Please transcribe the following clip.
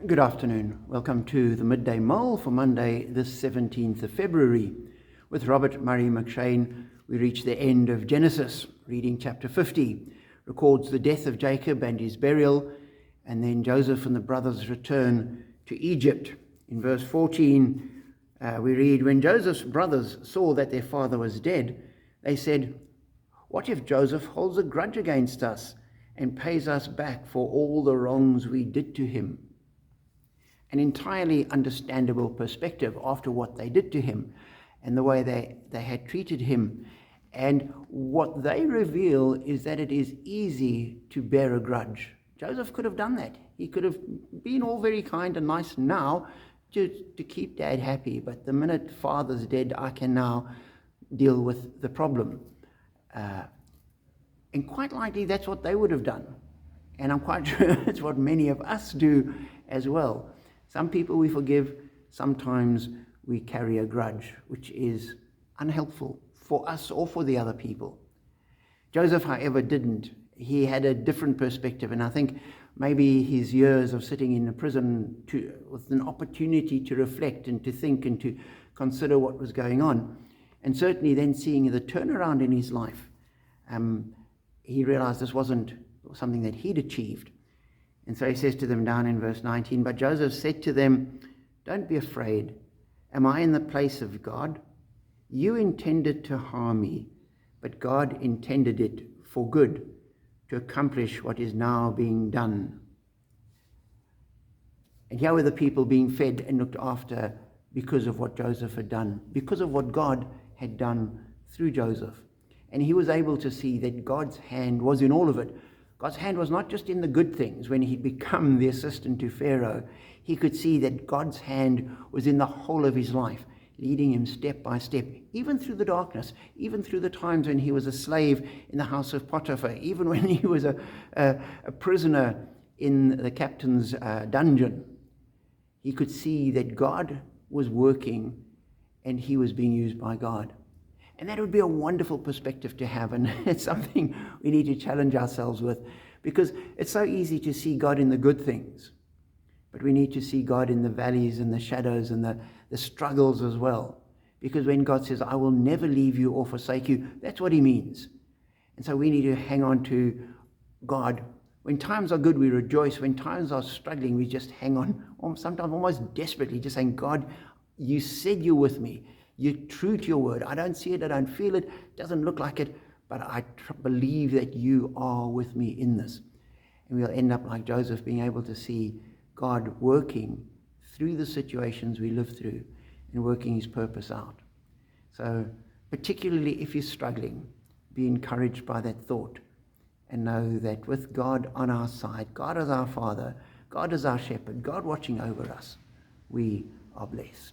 Good afternoon. Welcome to the Midday Mull for Monday, the 17th of February. With Robert Murray McShane, we reach the end of Genesis. Reading chapter 50 records the death of Jacob and his burial, and then Joseph and the brothers return to Egypt. In verse 14, we read, "When Joseph's brothers saw that their father was dead, they said, 'What if Joseph holds a grudge against us and pays us back for all the wrongs we did to him?'" An entirely understandable perspective after what they did to him and the way they had treated him. And what they reveal is that it is easy to bear a grudge. Joseph could have done that. He could have been all very kind and nice now to keep Dad happy. But the minute Father's dead, I can now deal with the problem. And quite likely that's what they would have done. And I'm quite sure it's what many of us do as well. Some people we forgive, sometimes we carry a grudge, which is unhelpful for us or for the other people. Joseph, however, didn't. He had a different perspective, and I think maybe his years of sitting in a prison with an opportunity to reflect and to think and to consider what was going on, and certainly then seeing the turnaround in his life, he realized this wasn't something that he'd achieved. And so he says to them down in verse 19, "But Joseph said to them, 'Don't be afraid. Am I in the place of God? You intended to harm me, but God intended it for good, to accomplish what is now being done.'" And here were the people being fed and looked after because of what Joseph had done, because of what God had done through Joseph. And he was able to see that God's hand was in all of it. God's hand was not just in the good things when he'd become the assistant to Pharaoh. He could see that God's hand was in the whole of his life, leading him step by step, even through the darkness, even through the times when he was a slave in the house of Potiphar, even when he was a prisoner in the captain's dungeon. He could see that God was working and he was being used by God. And that would be a wonderful perspective to have, and it's something we need to challenge ourselves with, because it's so easy to see God in the good things, but we need to see God in the valleys and the shadows and the struggles as well. Because when God says, "I will never leave you or forsake you," that's what he means. And so we need to hang on to God. When times are good, we rejoice. When times are struggling, we just hang on, sometimes almost desperately, just saying, "God, you said you're with me. You're true to your word. I don't see it, I don't feel it, doesn't look like it, but I believe that you are with me in this." And we'll end up like Joseph, being able to see God working through the situations we live through and working his purpose out. So particularly if you're struggling, be encouraged by that thought and know that with God on our side, God as our Father, God as our shepherd, God watching over us, we are blessed.